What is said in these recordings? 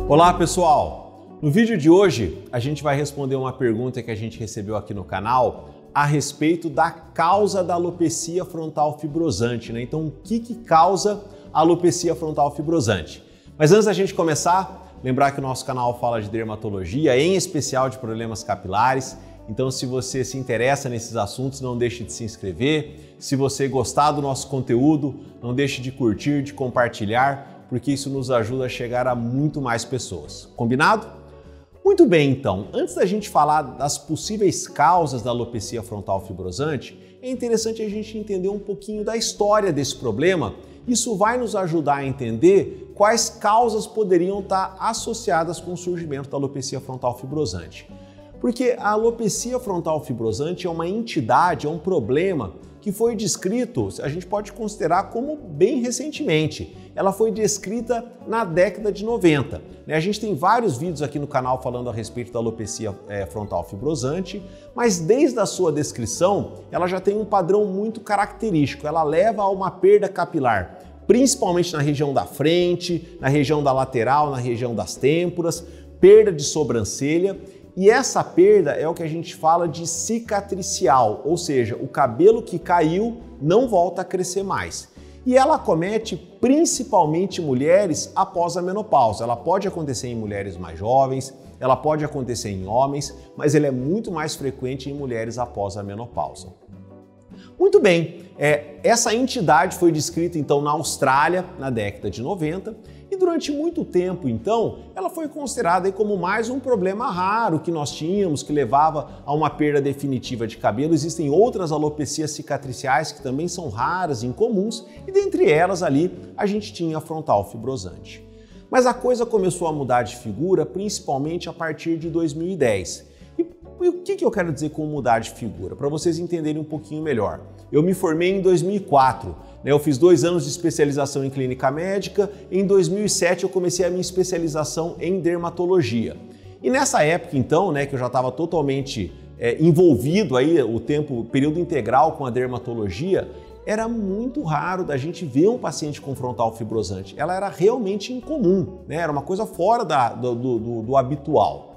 Olá pessoal! No vídeo de hoje a gente vai responder uma pergunta que a gente recebeu aqui no canal a respeito da causa da alopecia frontal fibrosante, né? Então o que causa a alopecia frontal fibrosante? Mas antes da gente começar, lembrar que o nosso canal fala de dermatologia, em especial de problemas capilares. Então se você se interessa nesses assuntos, não deixe de se inscrever. Se você gostar do nosso conteúdo, não deixe de curtir, de compartilhar, porque isso nos ajuda a chegar a muito mais pessoas. Combinado? Muito bem, então, antes da gente falar das possíveis causas da alopecia frontal fibrosante, é interessante a gente entender um pouquinho da história desse problema. Isso vai nos ajudar a entender quais causas poderiam estar associadas com o surgimento da alopecia frontal fibrosante. Porque a alopecia frontal fibrosante é uma entidade, é um problema que foi descrito, a gente pode considerar como bem recentemente. Ela foi descrita na década de 90. A gente tem vários vídeos aqui no canal falando a respeito da alopecia frontal fibrosante, mas desde a sua descrição, ela já tem um padrão muito característico. Ela leva a uma perda capilar, principalmente na região da frente, na região da lateral, na região das têmporas, perda de sobrancelha. E essa perda é o que a gente fala de cicatricial, ou seja, o cabelo que caiu não volta a crescer mais. E ela acomete principalmente mulheres após a menopausa. Ela pode acontecer em mulheres mais jovens, ela pode acontecer em homens, mas ela é muito mais frequente em mulheres após a menopausa. Muito bem, essa entidade foi descrita então na Austrália na década de 90 e durante muito tempo então ela foi considerada como mais um problema raro que nós tínhamos que levava a uma perda definitiva de cabelo. Existem outras alopecias cicatriciais que também são raras e incomuns e dentre elas ali a gente tinha a frontal fibrosante. Mas a coisa começou a mudar de figura principalmente a partir de 2010. E o que eu quero dizer com mudar de figura? Para vocês entenderem um pouquinho melhor. Eu me formei em 2004, eu fiz 2 anos de especialização em clínica médica, em 2007 eu comecei a minha especialização em dermatologia. E nessa época então, que eu já estava totalmente envolvido aí o período integral com a dermatologia, era muito raro da gente ver um paciente com frontal fibrosante. Ela era realmente incomum, era uma coisa fora do habitual.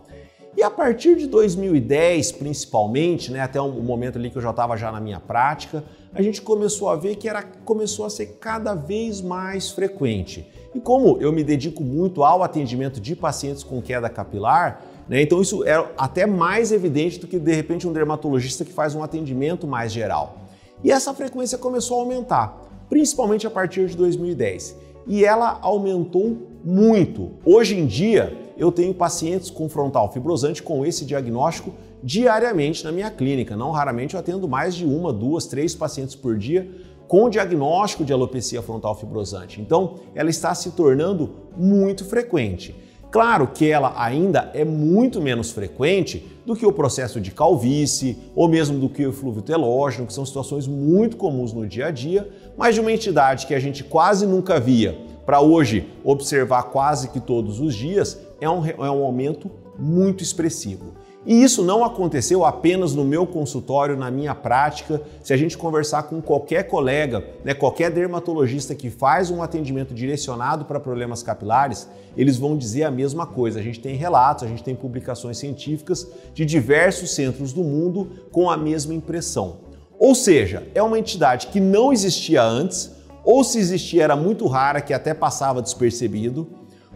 E a partir de 2010, principalmente, até o momento ali que eu já estava na minha prática, a gente começou a ver que começou a ser cada vez mais frequente. E como eu me dedico muito ao atendimento de pacientes com queda capilar, então isso é até mais evidente do que de repente um dermatologista que faz um atendimento mais geral. E essa frequência começou a aumentar, principalmente a partir de 2010. E ela aumentou muito. Hoje em dia, eu tenho pacientes com frontal fibrosante com esse diagnóstico diariamente na minha clínica. Não raramente eu atendo mais de 1, 2, 3 pacientes por dia com diagnóstico de alopecia frontal fibrosante. Então, ela está se tornando muito frequente. Claro que ela ainda é muito menos frequente do que o processo de calvície ou mesmo do que o eflúvio telógeno, que são situações muito comuns no dia a dia, mas de uma entidade que a gente quase nunca via para hoje observar quase que todos os dias, é um aumento muito expressivo. E isso não aconteceu apenas no meu consultório, na minha prática. Se a gente conversar com qualquer colega, qualquer dermatologista que faz um atendimento direcionado para problemas capilares, eles vão dizer a mesma coisa. A gente tem relatos, a gente tem publicações científicas de diversos centros do mundo com a mesma impressão. Ou seja, é uma entidade que não existia antes, ou se existia era muito rara, que até passava despercebido.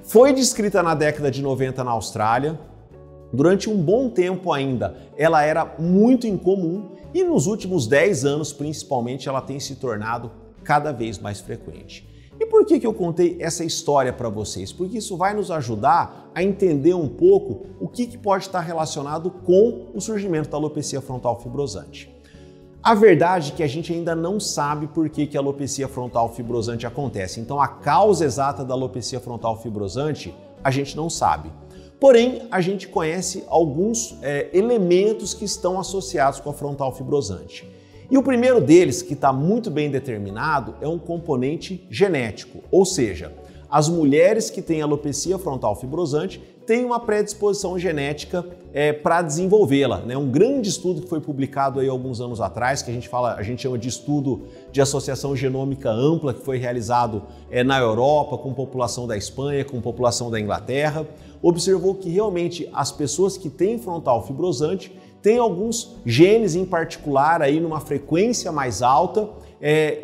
Foi descrita na década de 90 na Austrália. Durante um bom tempo ainda, ela era muito incomum e nos últimos 10 anos, principalmente, ela tem se tornado cada vez mais frequente. E por que eu contei essa história para vocês? Porque isso vai nos ajudar a entender um pouco o que pode estar relacionado com o surgimento da alopecia frontal fibrosante. A verdade é que a gente ainda não sabe por que a alopecia frontal fibrosante acontece. Então, a causa exata da alopecia frontal fibrosante, a gente não sabe. Porém, a gente conhece alguns elementos que estão associados com a frontal fibrosante. E o primeiro deles, que está muito bem determinado, é um componente genético, ou seja, as mulheres que têm alopecia frontal fibrosante têm uma predisposição genética para desenvolvê-la, né? Um grande estudo que foi publicado aí alguns anos atrás, que a gente chama de estudo de associação genômica ampla, que foi realizado na Europa, com população da Espanha, com população da Inglaterra, observou que realmente as pessoas que têm frontal fibrosante têm alguns genes em particular aí numa frequência mais alta,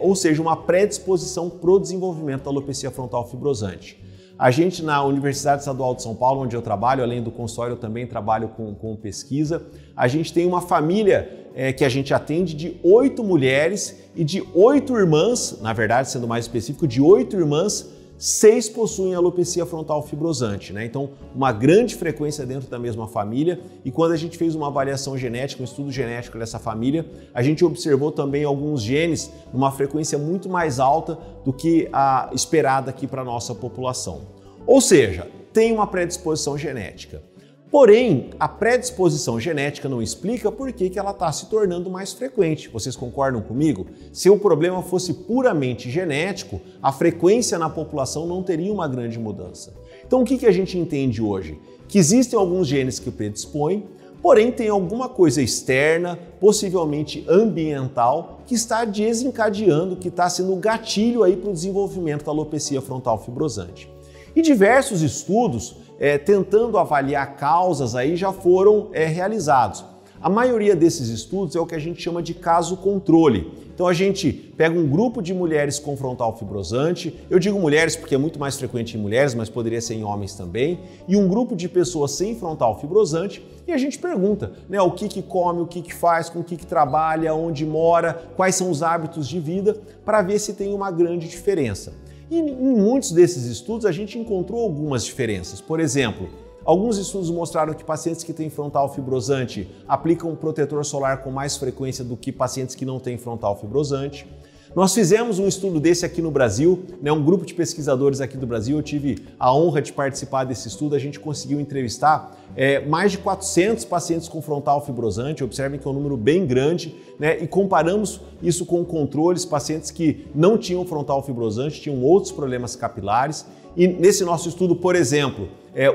ou seja, uma predisposição para o desenvolvimento da alopecia frontal fibrosante. A gente, na Universidade Estadual de São Paulo, onde eu trabalho, além do consultório, eu também trabalho com pesquisa, a gente tem uma família que a gente atende de 8 mulheres e de 8 irmãs, na verdade, sendo mais específico, de 8 irmãs, 6 possuem alopecia frontal fibrosante, né? Então, uma grande frequência dentro da mesma família, e quando a gente fez uma avaliação genética, um estudo genético dessa família, a gente observou também alguns genes numa frequência muito mais alta do que a esperada aqui para a nossa população. Ou seja, tem uma predisposição genética. Porém, a predisposição genética não explica por que ela está se tornando mais frequente. Vocês concordam comigo? Se o problema fosse puramente genético, a frequência na população não teria uma grande mudança. Então, o que a gente entende hoje? Que existem alguns genes que predispõem, porém tem alguma coisa externa, possivelmente ambiental, que está desencadeando, que está sendo um gatilho aí para o desenvolvimento da alopecia frontal fibrosante. E diversos estudos tentando avaliar causas aí já foram realizados. A maioria desses estudos é o que a gente chama de caso controle. Então a gente pega um grupo de mulheres com frontal fibrosante, eu digo mulheres porque é muito mais frequente em mulheres, mas poderia ser em homens também, e um grupo de pessoas sem frontal fibrosante, e a gente pergunta, né, o que come, o que faz, com o que trabalha, onde mora, quais são os hábitos de vida, para ver se tem uma grande diferença. E em muitos desses estudos a gente encontrou algumas diferenças. Por exemplo, alguns estudos mostraram que pacientes que têm frontal fibrosante aplicam protetor solar com mais frequência do que pacientes que não têm frontal fibrosante. Nós fizemos um estudo desse aqui no Brasil, né, um grupo de pesquisadores aqui do Brasil, eu tive a honra de participar desse estudo, a gente conseguiu entrevistar mais de 400 pacientes com frontal fibrosante, observem que é um número bem grande, né, e comparamos isso com controles, pacientes que não tinham frontal fibrosante, tinham outros problemas capilares, e nesse nosso estudo, por exemplo,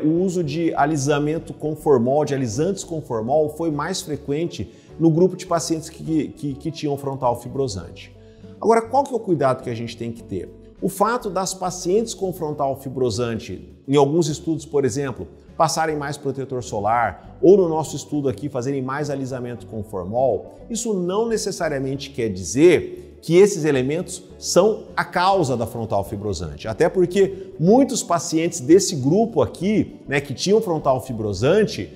o uso de alisamento com formol, de alisantes com formol, foi mais frequente no grupo de pacientes que tinham frontal fibrosante. Agora, qual que é o cuidado que a gente tem que ter? O fato das pacientes com frontal fibrosante, em alguns estudos, por exemplo, passarem mais protetor solar, ou no nosso estudo aqui fazerem mais alisamento com formol, isso não necessariamente quer dizer que esses elementos são a causa da frontal fibrosante. Até porque muitos pacientes desse grupo aqui, né, que tinham frontal fibrosante,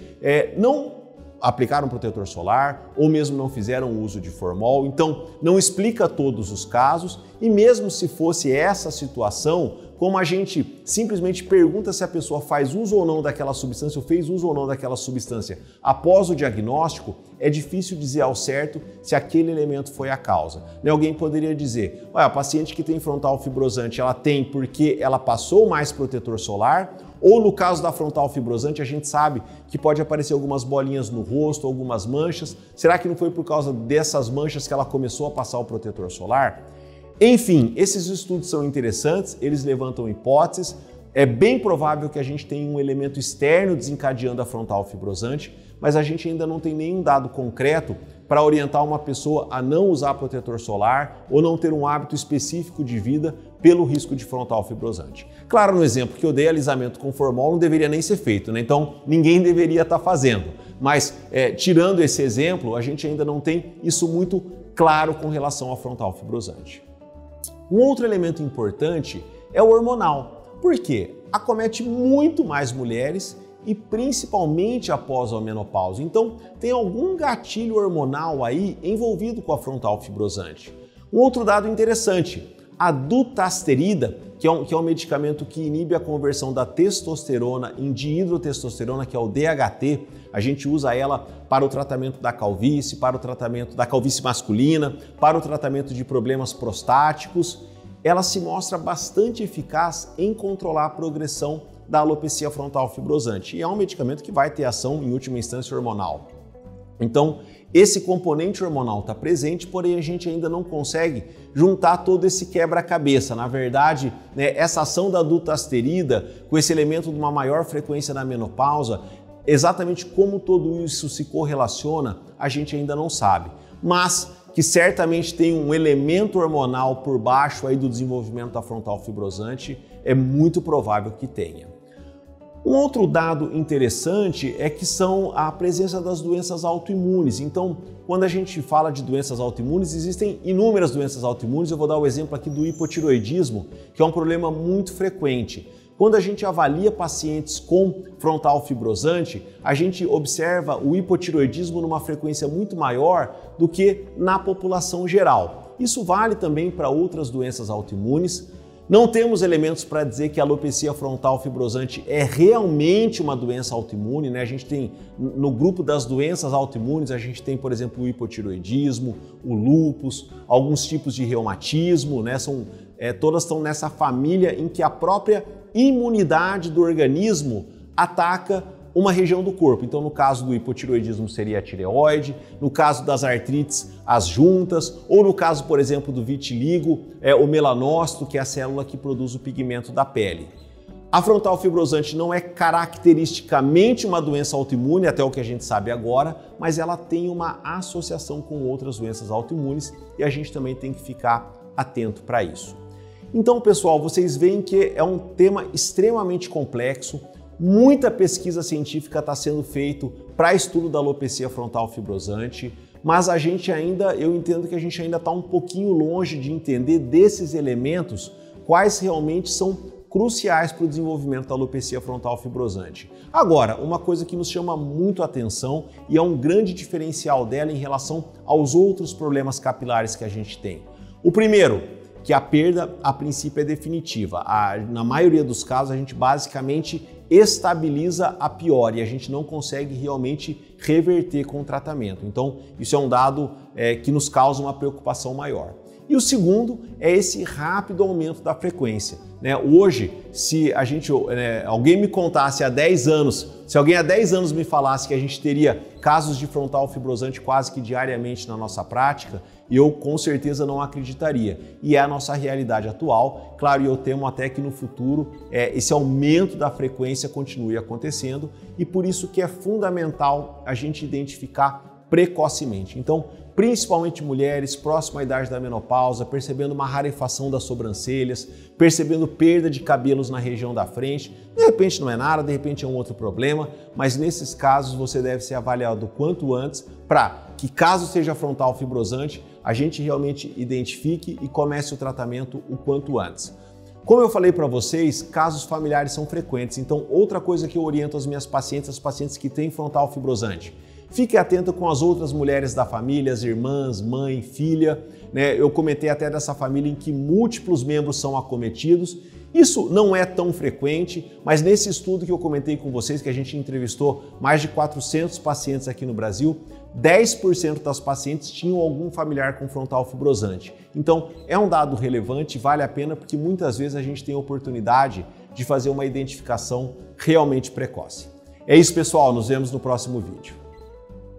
não aplicaram protetor solar ou mesmo não fizeram uso de formol, então não explica todos os casos, e mesmo se fosse essa situação, como a gente simplesmente pergunta se a pessoa faz uso ou não daquela substância ou fez uso ou não daquela substância após o diagnóstico, é difícil dizer ao certo se aquele elemento foi a causa. Alguém poderia dizer, a paciente que tem frontal fibrosante, ela tem porque ela passou mais protetor solar, ou no caso da frontal fibrosante, a gente sabe que pode aparecer algumas bolinhas no rosto, algumas manchas. Será que não foi por causa dessas manchas que ela começou a passar o protetor solar? Enfim, esses estudos são interessantes, eles levantam hipóteses. É bem provável que a gente tenha um elemento externo desencadeando a frontal fibrosante, mas a gente ainda não tem nenhum dado concreto para orientar uma pessoa a não usar protetor solar ou não ter um hábito específico de vida pelo risco de frontal fibrosante. Claro, no exemplo que eu dei, alisamento com formol não deveria nem ser feito, né? Então ninguém deveria estar fazendo. Mas tirando esse exemplo, a gente ainda não tem isso muito claro com relação à frontal fibrosante. Um outro elemento importante é o hormonal. Por quê? Acomete muito mais mulheres e principalmente após a menopausa. Então, tem algum gatilho hormonal aí envolvido com a frontal fibrosante. Um outro dado interessante, a dutasterida, que é um medicamento que inibe a conversão da testosterona em dihidrotestosterona, que é o DHT, a gente usa ela para o tratamento da calvície, para o tratamento da calvície masculina, para o tratamento de problemas prostáticos. Ela se mostra bastante eficaz em controlar a progressão da alopecia frontal fibrosante. E é um medicamento que vai ter ação, em última instância, hormonal. Então, esse componente hormonal está presente, porém a gente ainda não consegue juntar todo esse quebra-cabeça. Na verdade, essa ação da dutasterida, com esse elemento de uma maior frequência na menopausa, exatamente como tudo isso se correlaciona, a gente ainda não sabe. Mas que certamente tem um elemento hormonal por baixo aí do desenvolvimento da frontal fibrosante, é muito provável que tenha. Um outro dado interessante é que são a presença das doenças autoimunes. Então, quando a gente fala de doenças autoimunes, existem inúmeras doenças autoimunes. Eu vou dar o exemplo aqui do hipotireoidismo, que é um problema muito frequente. Quando a gente avalia pacientes com frontal fibrosante, a gente observa o hipotireoidismo numa frequência muito maior do que na população geral. Isso vale também para outras doenças autoimunes. Não temos elementos para dizer que a alopecia frontal fibrosante é realmente uma doença autoimune, né? A gente tem, no grupo das doenças autoimunes, a gente tem, por exemplo, o hipotireoidismo, o lúpus, alguns tipos de reumatismo, né? Todas estão nessa família em que a própria imunidade do organismo ataca uma região do corpo. Então, no caso do hipotireoidismo seria a tireoide, no caso das artrites, as juntas, ou no caso, por exemplo, do vitiligo, o melanócito, que é a célula que produz o pigmento da pele. A frontal fibrosante não é caracteristicamente uma doença autoimune, até o que a gente sabe agora, mas ela tem uma associação com outras doenças autoimunes e a gente também tem que ficar atento para isso. Então, pessoal, vocês veem que é um tema extremamente complexo. Muita pesquisa científica está sendo feita para estudo da alopecia frontal fibrosante, mas eu entendo que a gente ainda está um pouquinho longe de entender desses elementos quais realmente são cruciais para o desenvolvimento da alopecia frontal fibrosante. Agora, uma coisa que nos chama muito a atenção e é um grande diferencial dela em relação aos outros problemas capilares que a gente tem. O primeiro, que a perda a princípio é definitiva. Na maioria dos casos, a gente basicamente estabiliza a piora e a gente não consegue realmente reverter com o tratamento. Então, isso é um dado que nos causa uma preocupação maior. E o segundo é esse rápido aumento da frequência. Hoje, se alguém me contasse há 10 anos, se alguém há 10 anos me falasse que a gente teria casos de frontal fibrosante quase que diariamente na nossa prática, eu com certeza não acreditaria. E é a nossa realidade atual. Claro, eu temo até que no futuro esse aumento da frequência continue acontecendo e por isso que é fundamental a gente identificar precocemente. Então, principalmente mulheres próximas à idade da menopausa, percebendo uma rarefação das sobrancelhas, percebendo perda de cabelos na região da frente. De repente não é nada, de repente é um outro problema, mas nesses casos você deve ser avaliado o quanto antes para que, caso seja frontal fibrosante, a gente realmente identifique e comece o tratamento o quanto antes. Como eu falei para vocês, casos familiares são frequentes, então outra coisa que eu oriento as minhas pacientes, as pacientes que têm frontal fibrosante, fique atento com as outras mulheres da família, as irmãs, mãe, filha. Eu comentei até dessa família em que múltiplos membros são acometidos. Isso não é tão frequente, mas nesse estudo que eu comentei com vocês, que a gente entrevistou mais de 400 pacientes aqui no Brasil, 10% das pacientes tinham algum familiar com frontal fibrosante. Então, é um dado relevante, vale a pena, porque muitas vezes a gente tem a oportunidade de fazer uma identificação realmente precoce. É isso, pessoal. Nos vemos no próximo vídeo.